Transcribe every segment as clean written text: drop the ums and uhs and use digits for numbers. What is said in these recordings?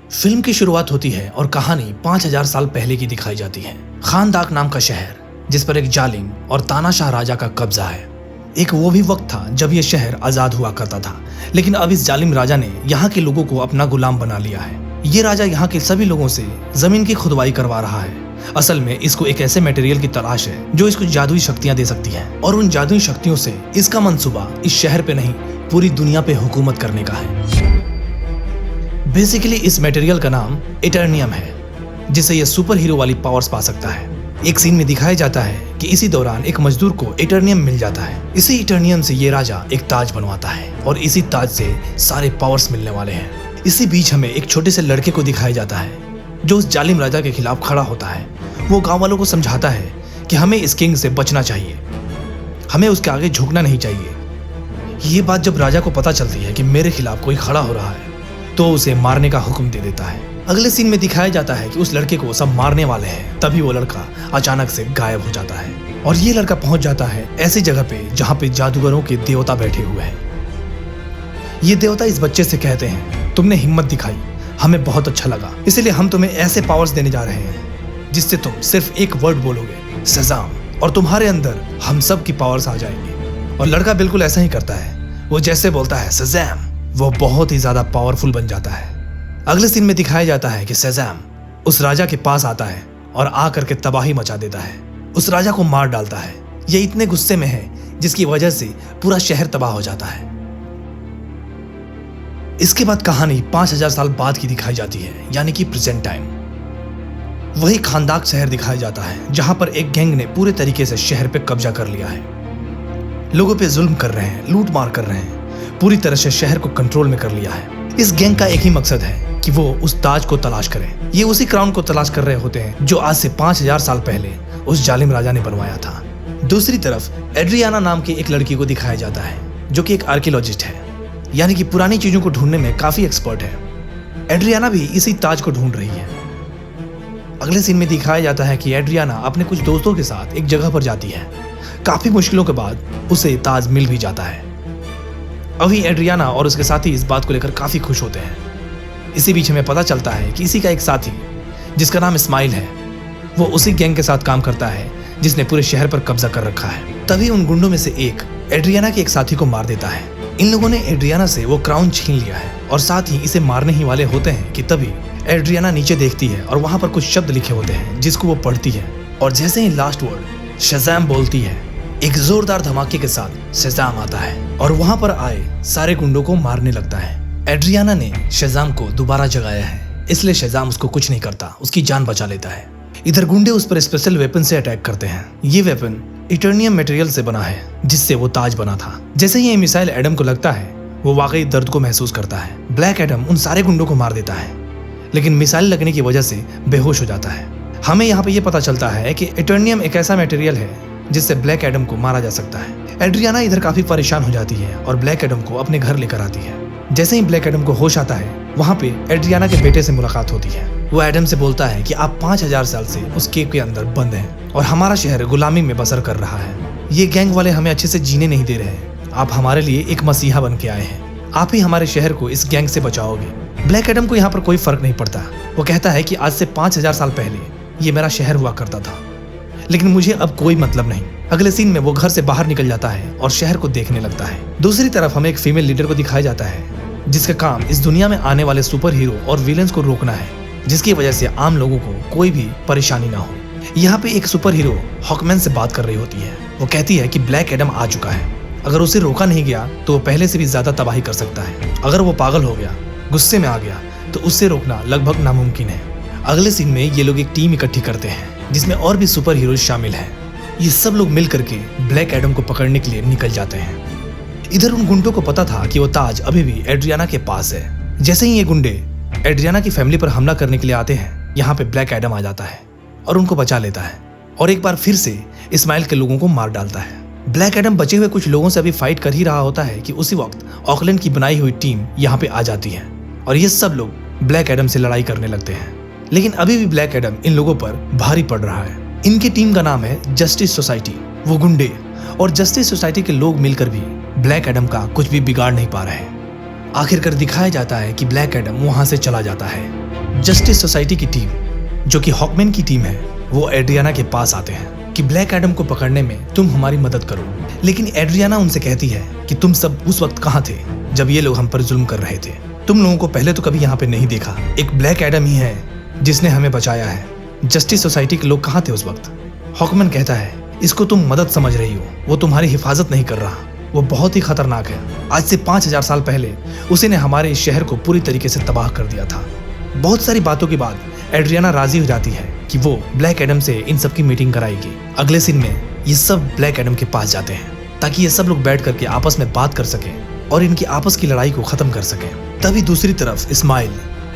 Film की शुरुआत होती है और कहानी 5000 साल पहले की दिखाई जाती है। खानदाक नाम का शहर जिस पर एक जालिम और तानाशाह राजा का कब्जा है। एक वो भी वक्त था जब यह शहर आजाद हुआ करता था, लेकिन अब इस जालिम राजा ने यहाँ के लोगों को अपना गुलाम बना लिया है। ये राजा यहाँ के सभी लोगों से जमीन की खुदवाई करवा रहा है। असल में इसको एक ऐसे मटेरियल की तलाश है जो इसको जादुई शक्तियां दे सकती है, और उन जादुई शक्तियों से इसका मंसूबा इस शहर पे नहीं पूरी दुनिया पे हुकूमत करने का है। बेसिकली इस मटेरियल का नाम इटर्नियम है, जिससे यह सुपर हीरो वाली पावर्स पा सकता है। एक सीन में दिखाया जाता है कि इसी दौरान एक मजदूर को इटर्नियम मिल जाता है। इसी इटर्नियम से ये राजा एक ताज बनवाता है और इसी ताज से सारे पावर्स मिलने वाले हैं। इसी बीच हमें एक छोटे से लड़के को दिखाया जाता है जो उस जालिम राजा के खिलाफ खड़ा होता है। वो गांव वालों को समझाता है कि हमें इस किंग से बचना चाहिए, हमें उसके आगे झुकना नहीं चाहिए। ये बात जब राजा को पता चलती है कि मेरे खिलाफ कोई खड़ा हो रहा है, तो उसे मारने का हुक्म दे देता है। अगले सीन में दिखाया जाता है कि उस लड़के को सब मारने वाले हैं, तभी वो लड़का अचानक से गायब हो जाता है और ये लड़का पहुंच जाता है ऐसी जगह पे जहां पे जादूगरों के देवता बैठे हुए हैं। ये देवता इस बच्चे से कहते हैं, तुमने हिम्मत दिखाई, हमें बहुत अच्छा लगा, इसलिए हम तुम्हें ऐसे पावर्स देने जा रहे हैं जिससे तुम सिर्फ एक वर्ड बोलोगे, सजाम, और तुम्हारे अंदर हम सब की पावर्स आ जाएंगी। और लड़का बिल्कुल ऐसा ही करता है। वो जैसे बोलता है सजाम, वो बहुत ही ज्यादा पावरफुल बन जाता है। अगले सीन में दिखाया जाता है कि सजाम उस राजा के पास आता है और आकर के तबाही मचा देता है, उस राजा को मार डालता है। ये इतने गुस्से में है जिसकी वजह से पूरा शहर तबाह हो जाता है। इसके बाद कहानी 5000 साल बाद की दिखाई जाती है, यानी कि प्रेजेंट टाइम। वही खानदाक शहर दिखाया जाता है जहां पर एक गैंग ने पूरे तरीके से शहर पे कब्जा कर लिया है। लोगों पे जुल्म कर रहे हैं, लूट मार कर रहे हैं, पूरी तरह से शहर को कंट्रोल में कर लिया है। इस गैंग का एक ही मकसद है कि वो उस ताज को तलाश करें। ये उसी क्राउन को तलाश कर रहे होते हैं जो आज से 5000 साल पहले उस जालिम राजा ने बनवाया था। दूसरी तरफ एड्रियाना नाम की एक लड़की को दिखाया जाता है जो कि एक आर्कियोलॉजिस्ट है, यानी कि पुरानी चीजों को ढूंढने में काफी एक्सपर्ट है। एड्रियाना भी इसी ताज को ढूंढ रही है। अगले सीन में दिखाया जाता है कि एड्रियाना अपने कुछ दोस्तों के साथ एक जगह पर जाती है। काफी मुश्किलों के बाद उसे ताज मिल भी जाता है। अभी एड्रियाना और उसके साथी इस बात को लेकर काफी खुश होते हैं। इसी बीच हमें पता चलता है कि इसी का एक साथी जिसका नाम इस्माइल है, वो उसी गैंग के साथ काम करता है जिसने पूरे शहर पर कब्जा कर रखा है। तभी उन गुंडों में से एक एड्रियाना के एक साथी को मार देता है। इन लोगों ने एड्रियाना से वो क्राउन छीन लिया है और साथ ही इसे मारने ही वाले होते हैं कि तभी एड्रियाना नीचे देखती है और वहां पर कुछ शब्द लिखे होते हैं जिसको वो पढ़ती है, और जैसे ही लास्ट वर्ड शज़ाम बोलती है, एक जोरदार धमाके के साथ शज़ाम आता है और वहां पर आए सारे गुंडों को मारने लगता है। एड्रियाना ने शज़ाम को दोबारा जगाया है, इसलिए शज़ाम उसको कुछ नहीं करता, उसकी जान बचा लेता है। इधर गुंडे उस पर स्पेशल वेपन से अटैक करते हैं। ये वेपन इटर्नियम मटेरियल से बना है जिससे वो ताज बना था। जैसे ही ये मिसाइल एडम को लगता है, वो वाकई दर्द को महसूस करता है। ब्लैक एडम उन सारे गुंडों को मार देता है, लेकिन मिसाइल लगने की वजह से बेहोश हो जाता है। हमें यहाँ पे ये पता चलता है कि इटर्नियम एक ऐसा मटेरियल है जिससे ब्लैक एडम को मारा जा सकता है। एड्रियाना इधर काफी परेशान हो जाती है और ब्लैक एडम को अपने घर लेकर आती है। जैसे ही ब्लैक एडम को होश आता है, वहाँ पे एड्रियाना के बेटे से मुलाकात होती है। वो एडम से बोलता है कि आप 5000 साल से उस केव के अंदर बंद हैं और हमारा शहर गुलामी में बसर कर रहा है। ये गैंग वाले हमें अच्छे से जीने नहीं दे रहे हैं। आप हमारे लिए एक मसीहा बन के आए हैं, आप ही हमारे शहर को इस गैंग से बचाओगे। ब्लैक एडम को यहाँ पर कोई फर्क नहीं पड़ता। वो कहता है कि आज से 5000 साल पहले ये मेरा शहर हुआ करता था, लेकिन मुझे अब कोई मतलब नहीं। अगले सीन में वो घर से बाहर निकल जाता है और शहर को देखने लगता है। दूसरी तरफ हमें एक फीमेल लीडर को दिखाया जाता है जिसका काम इस दुनिया में आने वाले सुपर हीरो और विलेंस को रोकना है, जिसकी वजह से आम लोगों को कोई भी परेशानी ना हो। यहाँ पे एक सुपर हीरो हॉकमैन से बात कर रही होती है। वो कहती है कि ब्लैक एडम आ चुका है, अगर उसे रोका नहीं गया तो वो पहले से भी ज्यादा तबाही कर सकता है। अगर वो पागल हो गया, गुस्से में आ गया, तो उससे रोकना लगभग नामुमकिन है। अगले सीन में ये लोग एक टीम इकट्ठी करते हैं जिसमें और भी सुपर हीरो शामिल हैं। ये सब लोग मिल करके ब्लैक एडम को पकड़ने के लिए निकल जाते हैं। इधर उन गुंडों को पता था कि वो ताज अभी भी एड्रियाना के पास है। जैसे ही ये गुंडे एड्रियाना की फैमिली पर हमला करने के लिए आते हैं, यहाँ पे ब्लैक एडम आ जाता है और उनको बचा लेता है और एक बार फिर से इस्माइल के लोगों को मार डालता है। ब्लैक एडम बचे हुए कुछ लोगों से अभी फाइट कर ही रहा होता है कि उसी वक्त ऑकलैंड की बनाई हुई टीम यहाँ पे आ जाती है और ये सब लोग ब्लैक एडम से लड़ाई करने लगते हैं। लेकिन अभी भी ब्लैक एडम इन लोगों पर भारी पड़ रहा है। इनकी टीम का नाम है जस्टिस सोसाइटी। वो गुंडे और जस्टिस सोसाइटी के लोग मिलकर भी ब्लैक एडम का कुछ भी बिगाड़ नहीं पा रहे हैं। आखिरकार दिखाया जाता है कि ब्लैक एडम वहां से चला जाता है। जस्टिस सोसाइटी की टीम, जो कि हॉकमैन की टीम है, वो एड्रियाना के पास आते हैं कि ब्लैक एडम को पकड़ने में तुम हमारी मदद करो। लेकिन एड्रियाना उनसे कहती है कि तुम सब उस वक्त कहाँ थे जब ये लोग हम पर जुल्म कर रहे थे। तुम लोगों को पहले तो कभी यहाँ पे नहीं देखा। एक ब्लैक एडम ही है जिसने हमें बचाया है। जस्टिस सोसाइटी के लोग कहाँ थे उस वक्त? हॉकमैन कहता है, इसको तुम मदद समझ रही हो, वो तुम्हारी हिफाजत नहीं कर रहा, वो बहुत ही खतरनाक है। आज से 5000 साल पहले उसी ने हमारे इस शहर को पूरी तरीके से तबाह कर दिया था। बहुत सारी बातों के बाद एड्रियाना राजी हो जाती है कि वो ब्लैक एडम से इन सब की मीटिंग कराएगी। अगले सीन में ये सब ब्लैक एडम के पास जाते हैं ताकि ये सब लोग बैठ करके आपस में बात कर सकें और इनकी आपस की लड़ाई को खत्म कर सकें। तभी दूसरी तरफ इस्माइल,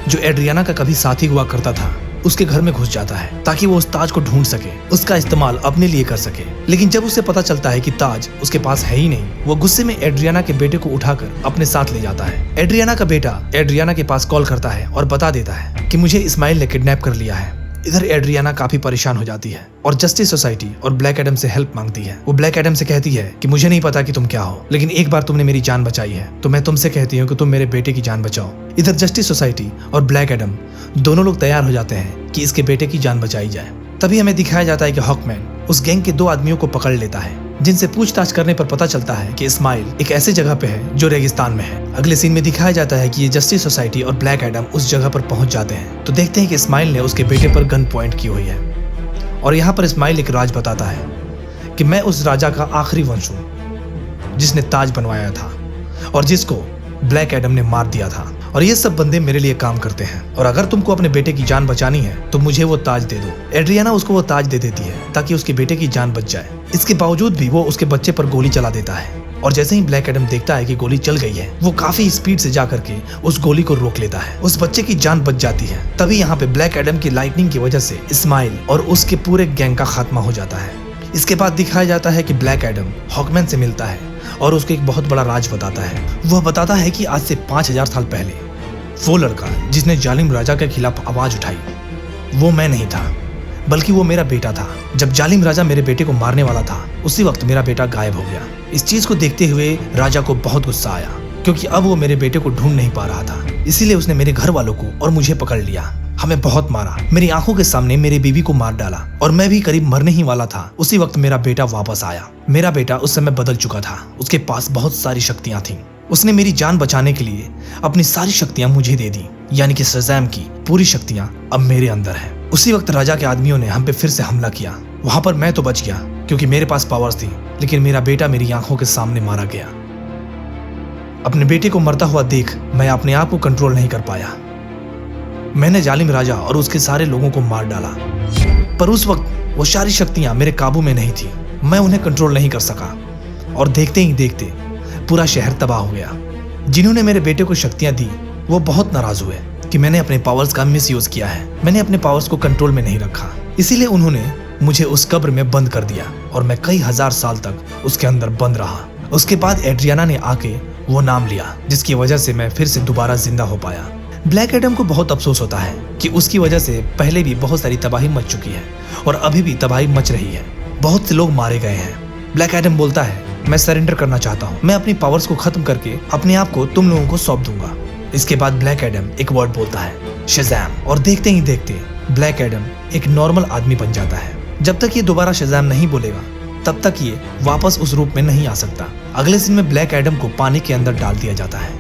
जो एड्रियाना का कभी साथी हुआ करता था, उसके घर में घुस जाता है ताकि वो उस ताज को ढूंढ सके, उसका इस्तेमाल अपने लिए कर सके। लेकिन जब उसे पता चलता है कि ताज उसके पास है ही नहीं, वो गुस्से में एड्रियाना के बेटे को उठाकर अपने साथ ले जाता है। एड्रियाना का बेटा एड्रियाना के पास कॉल करता है और बता देता है कि मुझे इस्माइल ने किडनैप कर लिया है। इधर एड्रियाना काफी परेशान हो जाती है और जस्टिस सोसाइटी और ब्लैक एडम से हेल्प मांगती है। वो ब्लैक एडम से कहती है कि मुझे नहीं पता कि तुम क्या हो, लेकिन एक बार तुमने मेरी जान बचाई है तो मैं तुमसे कहती हूँ कि तुम मेरे बेटे की जान बचाओ। इधर जस्टिस सोसाइटी और ब्लैक एडम दोनों लोग तैयार हो जाते हैं कि इसके बेटे की जान बचाई जाए। तभी हमें दिखाया जाता है कि हॉकमैन उस गैंग के 2 आदमियों को पकड़ लेता है, जिनसे पूछताछ करने पर पता चलता है कि इस्माइल एक ऐसी जगह पे है जो रेगिस्तान में है। अगले सीन में दिखाया जाता है कि ये जस्टिस सोसाइटी और ब्लैक एडम उस जगह पर पहुंच जाते हैं तो देखते हैं कि इस्माइल ने उसके बेटे पर गन पॉइंट की हुई है और यहाँ पर इस्माइल एक राज बताता है कि मैं उस राजा का आखिरी वंश हूँ जिसने ताज बनवाया था और जिसको ब्लैक एडम ने मार दिया था, और ये सब बंदे मेरे लिए काम करते हैं, और अगर तुमको अपने बेटे की जान बचानी है तो मुझे वो ताज दे दो। एड्रियाना उसको वो ताज दे देती है ताकि उसके बेटे की जान बच जाए। इसके बावजूद भी वो उसके बच्चे पर गोली चला देता है, और जैसे ही ब्लैक एडम देखता है कि गोली चल गई है, वो काफी स्पीड से जा करके उस गोली को रोक लेता है। उस बच्चे की जान बच जाती है। तभी यहाँ पे ब्लैक एडम की लाइटनिंग की वजह से इस्माइल और उसके पूरे गैंग का खात्मा हो जाता है। इसके बाद दिखाया जाता है कि ब्लैक एडम हॉकमैन से मिलता है और उसको एक बहुत बड़ा राज बताता है। वह बताता है कि आज से 5000 साल पहले वो लड़का जिसने जालिम राजा के खिलाफ आवाज उठाई, वो मैं नहीं था, बल्कि वो मेरा बेटा था। जब जालिम राजा मेरे बेटे को मारने वाला था, उसी वक्त मेरा बेटा गायब हो गया। इस चीज को देखते हुए राजा को बहुत गुस्सा आया, क्योंकि अब वो मेरे बेटे को ढूंढ नहीं पा रहा था। इसीलिए उसने मेरे घर वालों को और मुझे पकड़ लिया, हमें बहुत मारा, मेरी आंखों के सामने मेरी बीवी को मार डाला, और मैं भी करीब मरने ही वाला था। उसी वक्त मेरा बेटा वापस आया। मेरा बेटा उस समय बदल चुका था, उसके पास बहुत सारी शक्तियां थीं। उसने मेरी जान बचाने के लिए अपनी सारी शक्तियां मुझे दे दी, यानी कि शज़ैम की पूरी शक्तियां अब मेरे अंदर है। उसी वक्त राजा के आदमियों ने हम पे फिर से हमला किया। वहां पर मैं तो बच गया क्योंकि मेरे पास पावर्स थी, लेकिन मेरा बेटा मेरी आंखों के सामने मारा गया। अपने बेटे को मरता हुआ देख मैं अपने आप को कंट्रोल नहीं कर पाया। मैंने जालिम राजा और उसके सारे लोगों को मार डाला, पर उस वक्त वो सारी शक्तियां मेरे काबू में नहीं थी। मैं उन्हें कंट्रोल नहीं कर सका, और देखते ही देखते पूरा शहर तबाह हो गया। जिन्होंने मेरे बेटे को शक्तियां दी, वो बहुत नाराज हुए कि मैंने अपने पावर्स का मिसयूज किया है, मैंने अपने पावर्स को कंट्रोल में नहीं रखा। इसीलिए उन्होंने मुझे उस कब्र में बंद कर दिया, और मैं कई हजार साल तक उसके अंदर बंद रहा। उसके बाद एड्रियाना ने आके वो नाम लिया, जिसकी वजह से मैं फिर से दोबारा जिंदा हो पाया। ब्लैक एडम को बहुत अफसोस होता है कि उसकी वजह से पहले भी बहुत सारी तबाही मच चुकी है और अभी भी तबाही मच रही है। बहुत से लोग मारे गए हैं। ब्लैक एडम बोलता है, मैं सरेंडर करना चाहता हूँ, मैं अपनी पावर्स को खत्म करके अपने आप को तुम लोगों को सौंप दूंगा। इसके बाद ब्लैक एडम एक वर्ड बोलता है, शज़ैम, और देखते ही देखते ब्लैक एडम एक नॉर्मल आदमी बन जाता है। जब तक ये दोबारा शज़ैम नहीं बोलेगा, तब तक ये वापस उस रूप में नहीं आ सकता। अगले सीन में ब्लैक एडम को पानी के अंदर डाल दिया जाता है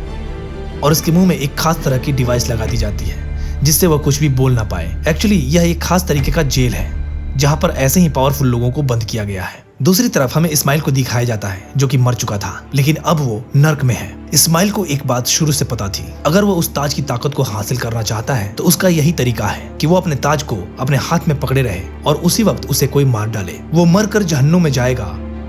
और उसके मुंह में एक खास तरह की डिवाइस लगा दी जाती है, जिससे वह कुछ भी बोल ना पाए। एक्चुअली यह एक खास तरीके का जेल है, जहां पर ऐसे ही पावरफुल लोगों को बंद किया गया है। दूसरी तरफ हमें इस्माइल को दिखाया जाता है, जो कि मर चुका था, लेकिन अब वो नर्क में है। इस्माइल को एक बात शुरू से पता थी, अगर वो उस ताज की ताकत को हासिल करना चाहता है तो उसका यही तरीका है कि वो अपने ताज को अपने हाथ में पकड़े रहे और उसी वक्त उसे कोई मार डाले। वो मर कर जहन्नुम में जाएगा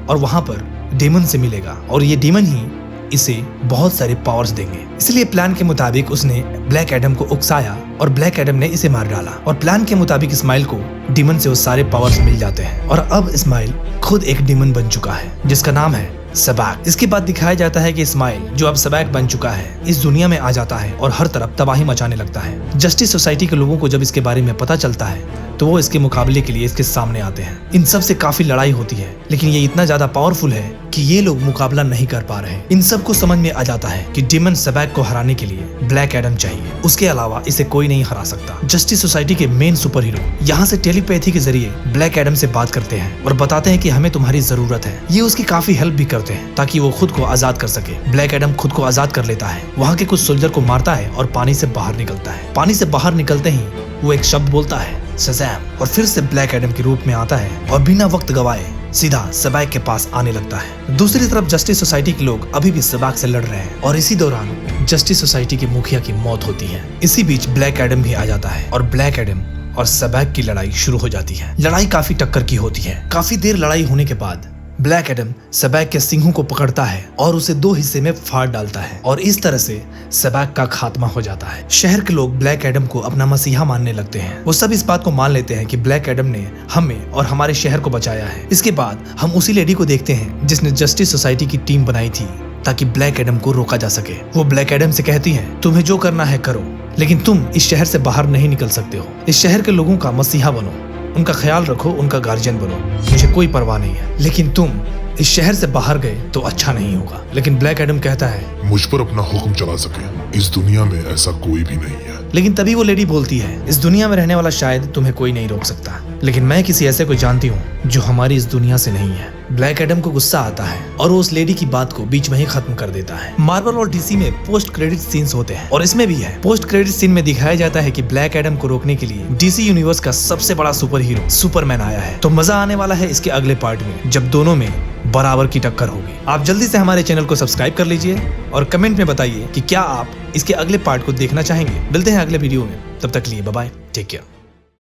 और वहां पर डेमन से मिलेगा, और ये डेमन ही इसे बहुत सारे पावर्स देंगे। इसलिए प्लान के मुताबिक उसने ब्लैक एडम को उकसाया और ब्लैक एडम ने इसे मार डाला, और प्लान के मुताबिक इस्माइल को डीमन से वो सारे पावर्स मिल जाते हैं, और अब इस्माइल खुद एक डीमन बन चुका है, जिसका नाम है सबैक। इसके बाद दिखाया जाता है कि इस्माइल, जो अब सबैक बन चुका है, इस दुनिया में आ जाता है और हर तरफ तबाही मचाने लगता है। जस्टिस सोसाइटी के लोगों को जब इसके बारे में पता चलता है तो वो इसके मुकाबले के लिए इसके सामने आते हैं। इन सब से काफी लड़ाई होती है, लेकिन ये इतना ज्यादा पावरफुल है कि ये लोग मुकाबला नहीं कर पा रहे। इन सबको समझ में आ जाता है कि डेमन सबैक को हराने के लिए ब्लैक एडम चाहिए, उसके अलावा इसे कोई नहीं हरा सकता। जस्टिस सोसाइटी के मेन सुपर हीरो यहाँ से टेलीपैथी के जरिए ब्लैक एडम से बात करते हैं और बताते हैं कि हमें तुम्हारी जरूरत है। ये उसकी काफी हेल्प भी करते हैं ताकि वो खुद को आजाद कर सके। ब्लैक एडम खुद को आजाद कर लेता है, वहाँ के कुछ सोल्जर को मारता है और पानी से बाहर निकलता है। पानी से बाहर निकलते ही वो एक शब्द बोलता है, शज़ैम, और फिर से ब्लैक एडम के रूप में आता है और बिना वक्त गवाए सीधा सबैक के पास आने लगता है। दूसरी तरफ जस्टिस सोसाइटी के लोग अभी भी सबैक से लड़ रहे हैं और इसी दौरान जस्टिस सोसाइटी के मुखिया की मौत होती है। इसी बीच ब्लैक एडम भी आ जाता है और ब्लैक एडम और सबैक की लड़ाई शुरू हो जाती है। लड़ाई काफी टक्कर की होती है। काफी देर लड़ाई होने के बाद ब्लैक एडम सबैक के सिंहों को पकड़ता है और उसे 2 हिस्से में फाड़ डालता है और इस तरह से सबैक का खात्मा हो जाता है। शहर के लोग ब्लैक एडम को अपना मसीहा मानने लगते हैं। वो सब इस बात को मान लेते हैं कि ब्लैक एडम ने हमें और हमारे शहर को बचाया है। इसके बाद हम उसी लेडी को देखते हैं जिसने जस्टिस सोसाइटी की टीम बनाई थी ताकि ब्लैक एडम को रोका जा सके। वो ब्लैक एडम से कहती है, तुम्हें जो करना है करो, लेकिन तुम इस शहर से बाहर नहीं निकल सकते हो। इस शहर के लोगों का मसीहा बनो, उनका ख्याल रखो, उनका गार्जियन बनो, मुझे कोई परवाह नहीं है, लेकिन तुम इस शहर से बाहर गए तो अच्छा नहीं होगा। लेकिन ब्लैक एडम कहता है, मुझ पर अपना हुक्म चला सके इस दुनिया में ऐसा कोई भी नहीं है। लेकिन तभी वो लेडी बोलती है, इस दुनिया में रहने वाला शायद तुम्हें कोई नहीं रोक सकता, लेकिन मैं किसी ऐसे को जानती हूँ जो हमारी इस दुनिया से नहीं है। ब्लैक एडम को गुस्सा आता है और वो उस लेडी की बात को बीच में ही खत्म कर देता है। मार्वल और डीसी में पोस्ट क्रेडिट सीन्स होते हैं और इसमें भी है। पोस्ट क्रेडिट सीन में दिखाया जाता है कि ब्लैक एडम को रोकने के लिए डीसी यूनिवर्स का सबसे बड़ा सुपर हीरो सुपरमैन आया है। तो मजा आने वाला है इसके अगले पार्ट में, जब दोनों में बराबर की टक्कर होगी। आप जल्दी से हमारे चैनल को सब्सक्राइब कर लीजिए और कमेंट में बताइए कि क्या आप इसके अगले पार्ट को देखना चाहेंगे। मिलते हैं अगले वीडियो में, तब तक लिए बाय बाय, टेक केयर।